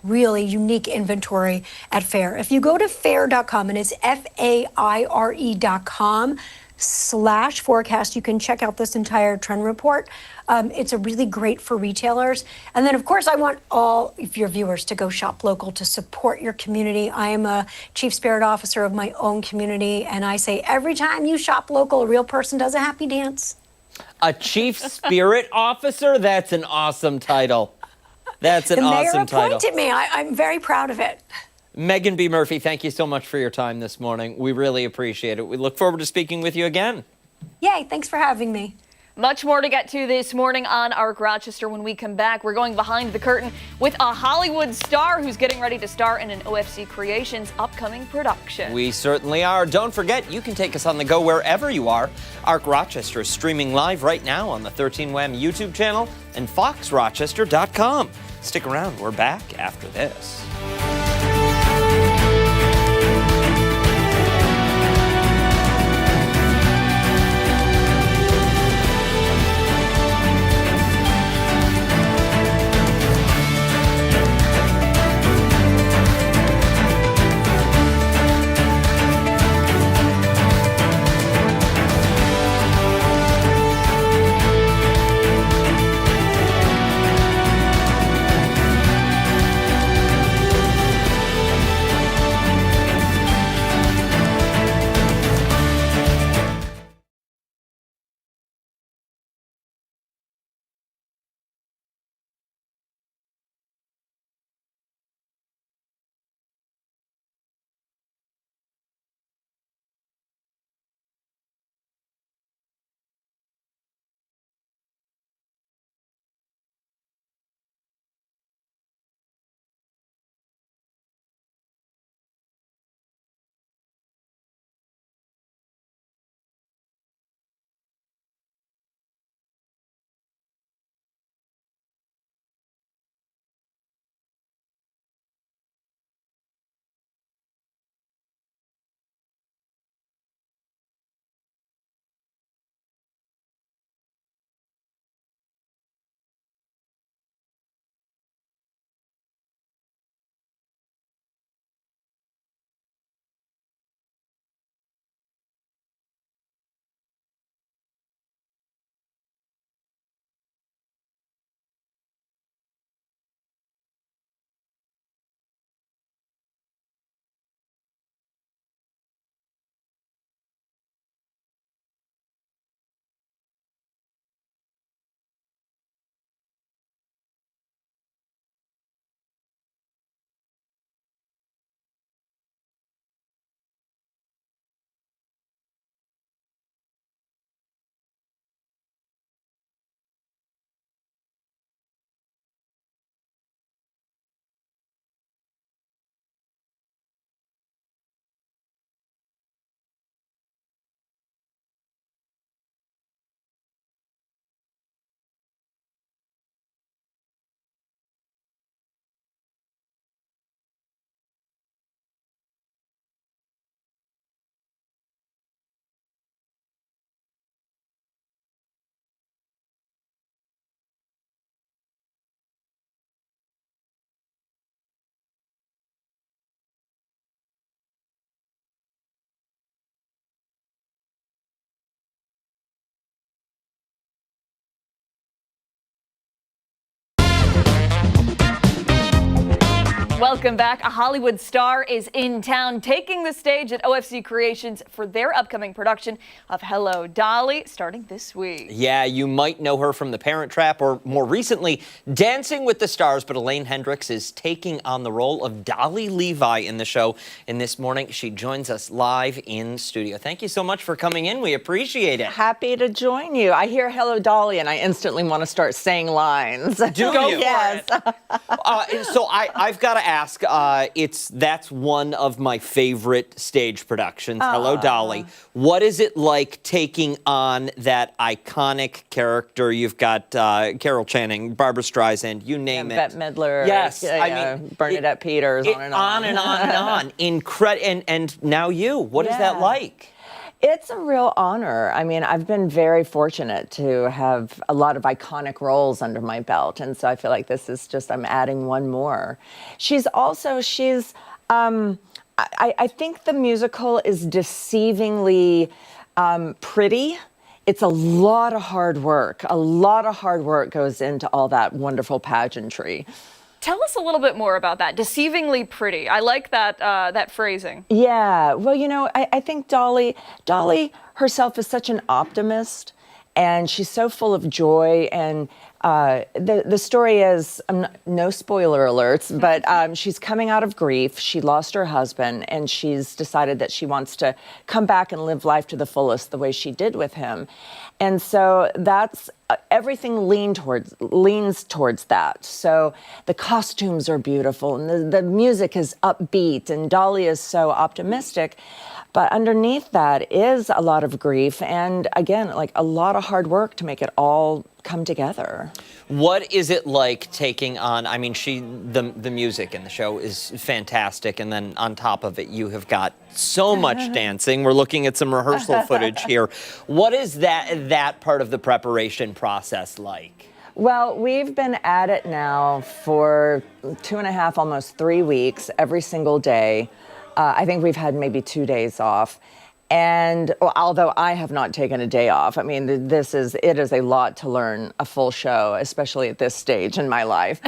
really unique inventory at FAIR. If you go to fair.com, and it's FAIRE.com/forecast, you can check out this entire trend report. It's a really great for retailers. And then, of course, I want all of your viewers to go shop local to support your community. I am a chief spirit officer of my own community, and I say every time you shop local, a real person does a happy dance. A chief spirit officer? That's an awesome title. That's an awesome title. The mayor appointed me. I'm very proud of it. Megan B. Murphy, thank you so much for your time this morning. We really appreciate it. We look forward to speaking with you again. Yay, thanks for having me. Much more to get to this morning on ARC Rochester. When we come back, we're going behind the curtain with a Hollywood star who's getting ready to star in an OFC Creations upcoming production. We certainly are. Don't forget, you can take us on the go wherever you are. ARC Rochester is streaming live right now on the 13WAM YouTube channel and foxrochester.com. Stick around. We're back after this. Welcome back. A Hollywood star is in town, taking the stage at OFC Creations for their upcoming production of Hello, Dolly, starting this week. Yeah, you might know her from The Parent Trap or more recently, Dancing with the Stars, but Elaine Hendrix is taking on the role of Dolly Levi in the show. And this morning, she joins us live in studio. Thank you so much for coming in. We appreciate it. Happy to join you. I hear Hello, Dolly, and I instantly want to start saying lines. Do you? Yes. So I've got to ask, that's one of my favorite stage productions, Hello, Dolly. What is it like taking on that iconic character? You've got Carol Channing, Barbara Streisand, you name it. Bette Midler. Yes. I mean, Bernadette Peters, on and on. On and on and on. And now you. What is that like? It's a real honor. I mean, I've been very fortunate to have a lot of iconic roles under my belt. And so I feel like this is just, I'm adding one more. I think the musical is deceivingly pretty. It's a lot of hard work. A lot of hard work goes into all that wonderful pageantry. Tell us a little bit more about that. Deceivingly pretty. I like that phrasing. Yeah. Well, you know, I think Dolly herself is such an optimist, and she's so full of joy. And the story is, no spoiler alerts, but she's coming out of grief. She lost her husband, and she's decided that she wants to come back and live life to the fullest the way she did with him. And so that's everything leans towards that. So the costumes are beautiful, and the music is upbeat, and Dolly is so optimistic. But underneath that is a lot of grief, and again, like a lot of hard work to make it all come together. What is it like taking on, I mean, the music in the show is fantastic, and then on top of it, you have got so much dancing. We're looking at some rehearsal footage here. What is that part of the preparation process like? Well, we've been at it now for 2.5, almost 3 weeks, every single day. I think we've had maybe 2 days off. And although I have not taken a day off, I mean, it is a lot to learn a full show, especially at this stage in my life.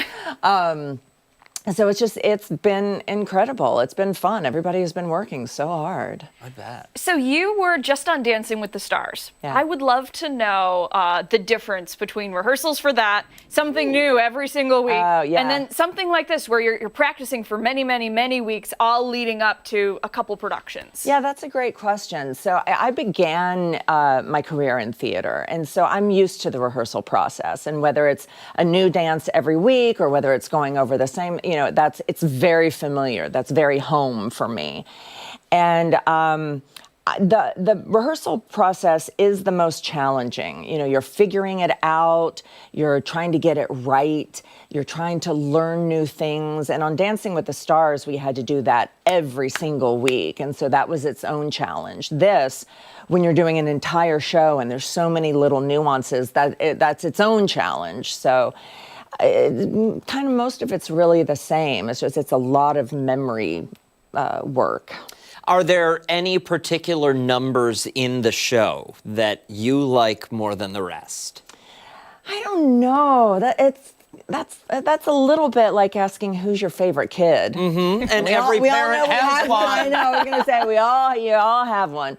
So it's been incredible. It's been fun. Everybody has been working so hard. I bet. So you were just on Dancing with the Stars. Yeah. I would love to know the difference between rehearsals for that, something new every single week, and then something like this where you're practicing for many, many, many weeks, all leading up to a couple productions. Yeah, that's a great question. So I began my career in theater, and so I'm used to the rehearsal process. And whether it's a new dance every week or whether it's going over the same, it's very familiar. That's very home for me. And the rehearsal process is the most challenging. You're figuring it out. You're trying to get it right. You're trying to learn new things. And on Dancing with the Stars, we had to do that every single week. And so that was its own challenge. This, when you're doing an entire show and there's so many little nuances, that's its own challenge. So kind of most of it's really the same. It's a lot of memory work. Are there any particular numbers in the show that you like more than the rest? I don't know. That's a little bit like asking who's your favorite kid. Mm-hmm. And every parent has one. I know. We're gonna say you all have one.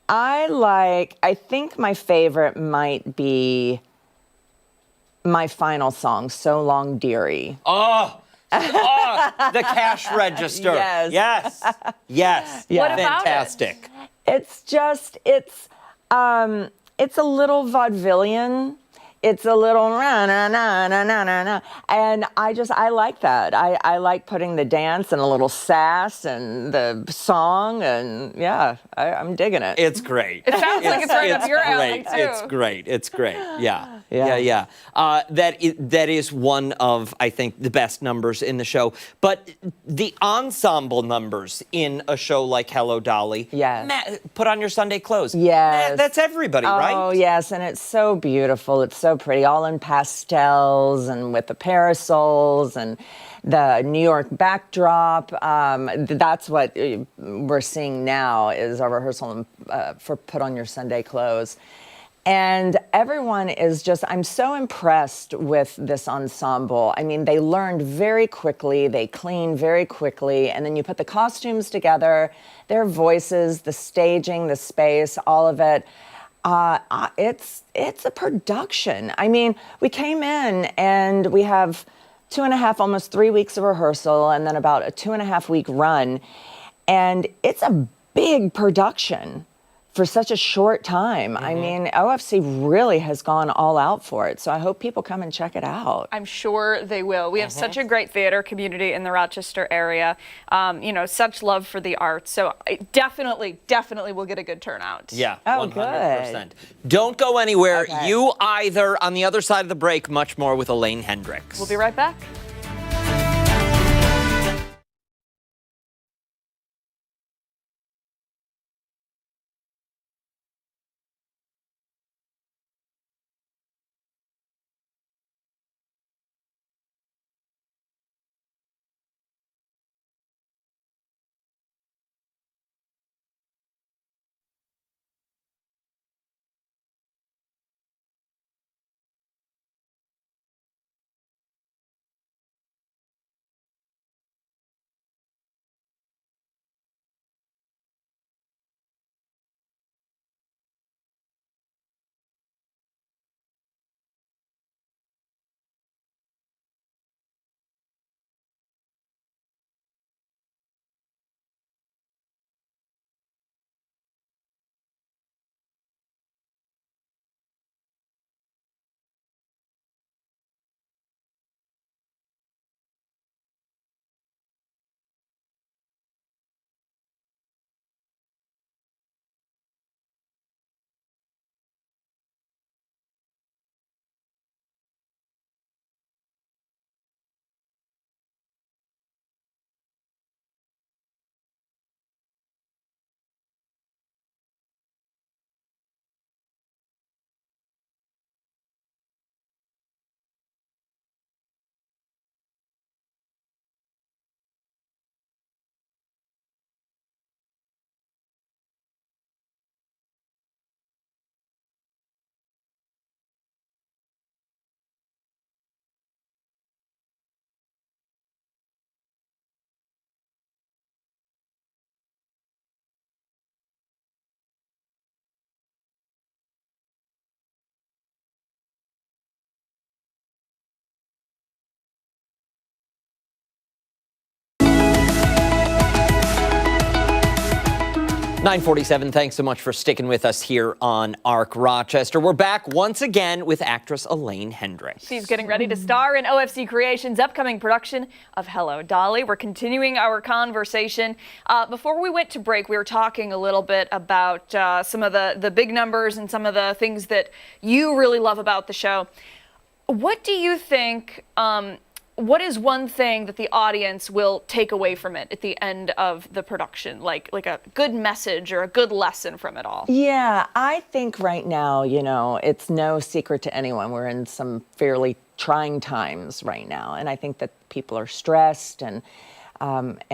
I think my favorite might be my final song, So Long, Dearie. Oh, the cash register. Yes. Yes. What about fantastic. It's a little vaudevillian. It's a little na na na na na na, and I like that. I like putting the dance and a little sass and the song, and I'm digging it. It's great. It sounds like it's right up your alley too. It's great. It's great. Yeah. That is one of, I think, the best numbers in the show. But the ensemble numbers in a show like Hello, Dolly. Yes. Put on your Sunday clothes. Yes. That's everybody, right? Oh, yes, and it's so beautiful. It's so pretty, all in pastels and with the parasols and the New York backdrop. That's what we're seeing now is our rehearsal for Put on Your Sunday Clothes. And everyone is just, I'm so impressed with this ensemble. I mean, they learned very quickly, they cleaned very quickly, and then you put the costumes together, their voices, the staging, the space, all of it. It's a production. I mean, we came in and we have 2.5, almost 3 weeks of rehearsal, and then about a 2.5-week run. And it's a big production for such a short time. I mean, OFC really has gone all out for it. So I hope people come and check it out. I'm sure they will. We have such a great theater community in the Rochester area. You know, such love for the arts. So definitely we'll get a good turnout. Yeah, Oh, 100%. good. Don't go anywhere. Okay. You either. On the other side of the break, much more with Elaine Hendrix. We'll be right back. (9:47). Thanks so much for sticking with us here on ARC Rochester. We're back once again with actress Elaine Hendrix. She's getting ready to star in OFC Creations' upcoming production of Hello, Dolly. We're continuing our conversation. Before we went to break, we were talking a little bit about some of the big numbers and some of the things that you really love about the show. What do you think, what is one thing that the audience will take away from it at the end of the production? Like a good message or a good lesson from it all? Yeah, I think right now, you know, it's no secret to anyone. We're in some fairly trying times right now. And I think that people are stressed and having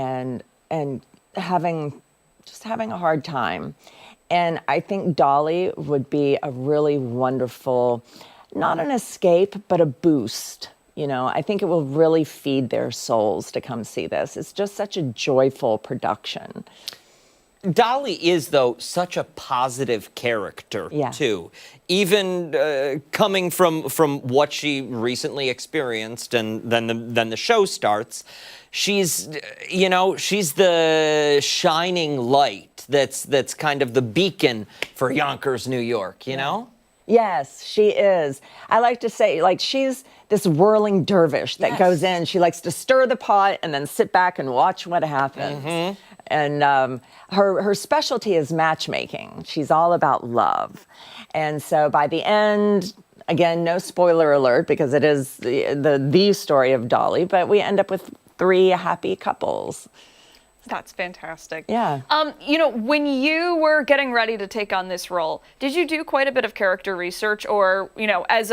a hard time. And I think Dolly would be a really wonderful, not an escape, but a boost. You know, I think it will really feed their souls to come see this. It's just such a joyful production. Dolly is, though, such a positive character, too. Even coming from what she recently experienced, and then the show starts, she's the shining light that's kind of the beacon for Yonkers, New York, you know? Yes, she is. I like to say, like, she's this whirling dervish that goes in. She likes to stir the pot and then sit back and watch what happens. And her specialty is matchmaking. She's all about love. And so by the end, again, no spoiler alert because it is the story of Dolly, but we end up with 3 happy couples. That's fantastic. Yeah. You know, when you were getting ready to take on this role, did you do quite a bit of character research, or, you know, as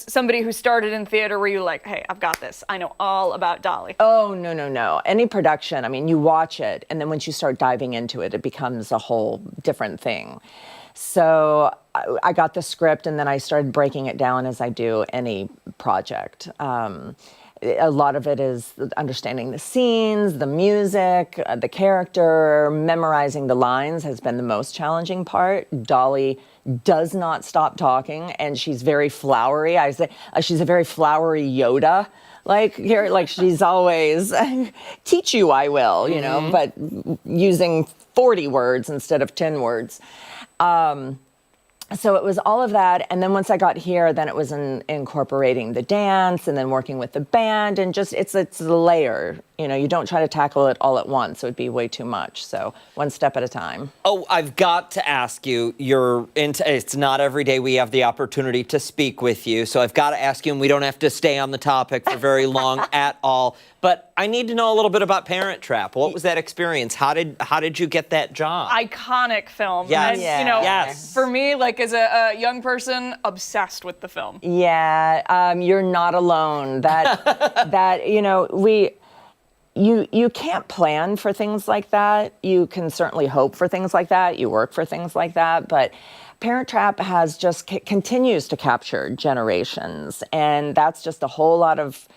somebody who started in theater, were you like, hey, I've got this, I know all about Dolly? Oh, no. Any production, I mean, you watch it, and then once you start diving into it, it becomes a whole different thing. So I got the script, and then I started breaking it down as I do any project. A lot of it is understanding the scenes, the music, the character. Memorizing the lines has been the most challenging part. Dolly does not stop talking, and she's very flowery. I say she's a very flowery Yoda. Like she's always, teach you I will, you know, but using 40 words instead of 10 words. So it was all of that, and then once I got here, then it was incorporating the dance, and then working with the band, and just it's a layer. You know, you don't try to tackle it all at once; it would be way too much. So one step at a time. Oh, I've got to ask you. It's not every day we have the opportunity to speak with you, so I've got to ask you, and we don't have to stay on the topic for very long at all. But I need to know a little bit about Parent Trap. What was that experience? How did you get that job? Iconic film. Yes. And, you know, Yes. for me, like as a young person, obsessed with the film. Yeah, you're not alone. That you know You can't plan for things like that. You can certainly hope for things like that. You work for things like that. But Parent Trap has just continues to capture generations. And that's just a whole lot of,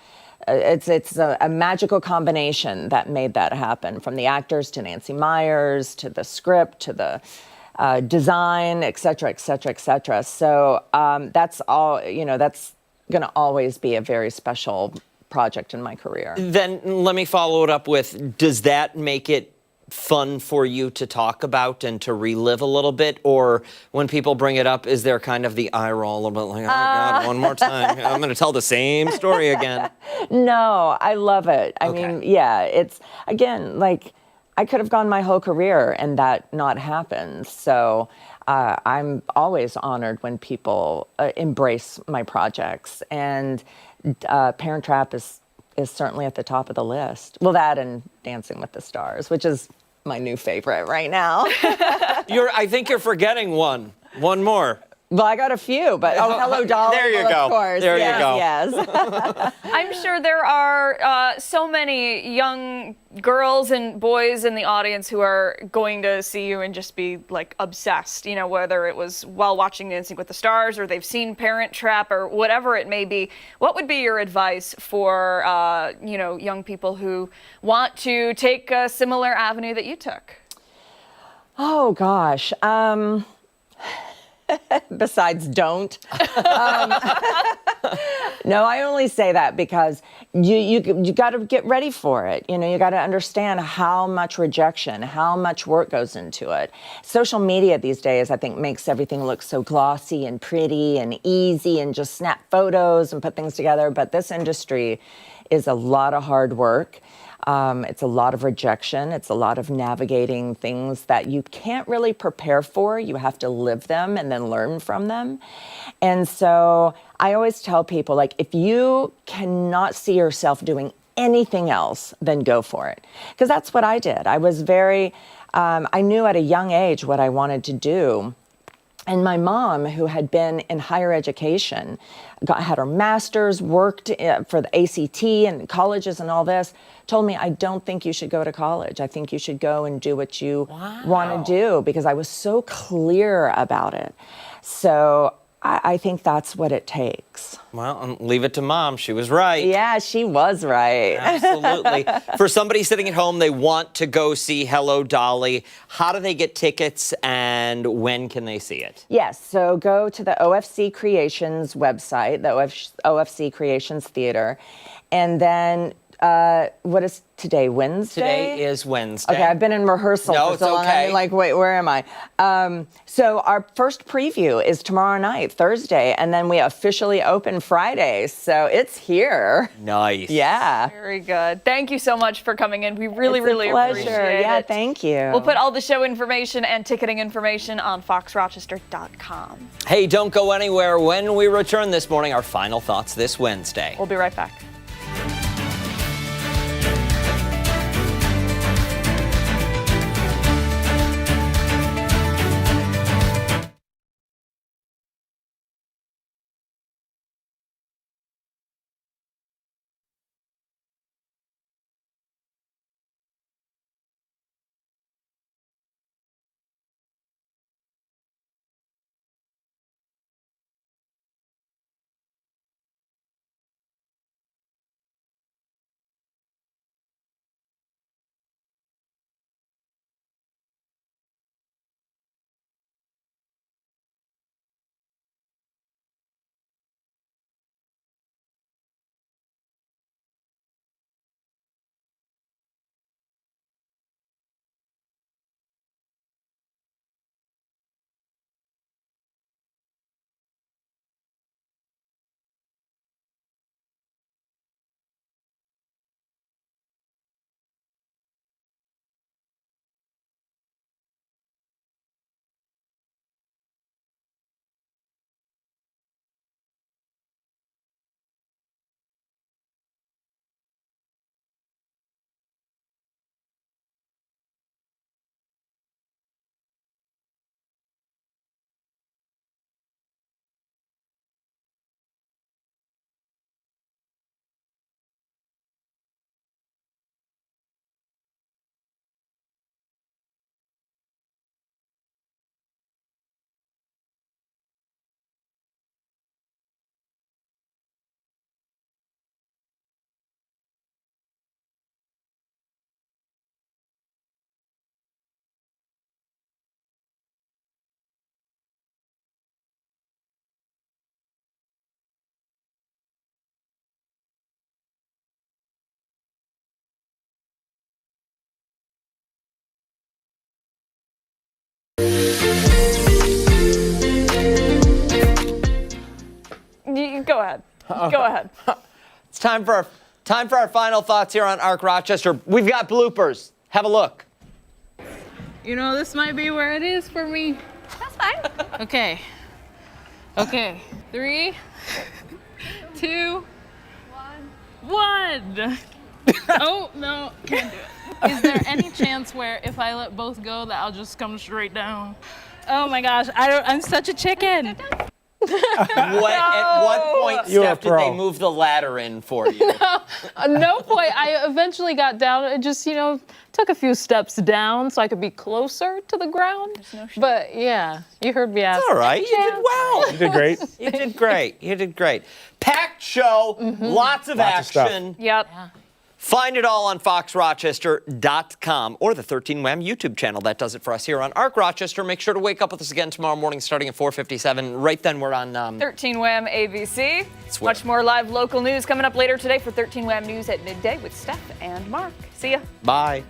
it's a magical combination that made that happen. From the actors to Nancy Myers, to the script, to the design, et cetera, et cetera, et cetera. So that's all, you know, that's going to always be a very special project in my career. Then let me follow it up with, does that make it fun for you to talk about and to relive a little bit? Or when people bring it up, is there kind of the eye roll a little bit like, oh my God, one more time, I'm going to tell the same story again? No, I love it. I mean, yeah, it's, again, like, I could have gone my whole career and that not happened. So I'm always honored when people embrace my projects. And Parent Trap is certainly at the top of the list. Well, that and Dancing with the Stars, which is my new favorite right now. I think you're forgetting one more. Well, I got a few, but Hello Dolly. There you go. Of course. There you go. Yes. I'm sure there are so many young girls and boys in the audience who are going to see you and just be like obsessed, you know, whether it was while watching Dancing with the Stars or they've seen Parent Trap or whatever it may be. What would be your advice for, you know, young people who want to take a similar avenue that you took? Oh, gosh. Besides don't. No, I only say that because you got to get ready for it. You know, you got to understand how much rejection, how much work goes into it. Social media these days, I think, makes everything look so glossy and pretty and easy and just snap photos and put things together. But this industry is a lot of hard work. It's a lot of rejection. It's a lot of navigating things that you can't really prepare for. You have to live them and then learn from them. And so I always tell people, like, if you cannot see yourself doing anything else, then go for it. Because that's what I did. I was I knew at a young age what I wanted to do. And my mom, who had been in higher education, had her master's, worked for the ACT and colleges and all this, told me, I don't think you should go to college. I think you should go and do what you want to do, because I was so clear about it. So I think that's what it takes. Well, leave it to Mom. She was right. Yeah, she was right. Absolutely. For somebody sitting at home, they want to go see Hello Dolly. How do they get tickets and when can they see it? Yes, so go to the OFC Creations website, the OFC Creations Theater, and then what is today, Wednesday? Today is Wednesday. Okay, I've been in rehearsal for so long. Okay. I'm like, wait, where am I? So our first preview is tomorrow night, Thursday, and then we officially open Friday. So it's here. Nice. Yeah. Very good. Thank you so much for coming in. We really, really appreciate it. Yeah, thank you. We'll put all the show information and ticketing information on foxrochester.com. Hey, don't go anywhere. When we return this morning, our final thoughts this Wednesday. We'll be right back. Go ahead. Go ahead. It's time for our final thoughts here on Arc Rochester. We've got bloopers. Have a look. You know, this might be where it is for me. That's fine. Okay. Okay. 3, 2, 1. Oh, no. Can't do it. Is there any chance where if I let both go that I'll just come straight down? Oh my gosh, I'm such a chicken. At what point, You're a Steph, did pro. they move the ladder in for you? No point. I eventually got down. It just, took a few steps down so I could be closer to the ground. But yeah, you heard me ask. All right, you did well. You did great. You did great. You did great. Packed show, lots of Lots of stuff. action. Yep. Find it all on foxrochester.com or the 13 Wham YouTube channel. That does it for us here on Arc Rochester. Make sure to wake up with us again tomorrow morning starting at 4:57. Right then we're on 13 Wham ABC. Swear. Much more live local news coming up later today for 13 Wham News at midday with Steph and Mark. See ya. Bye.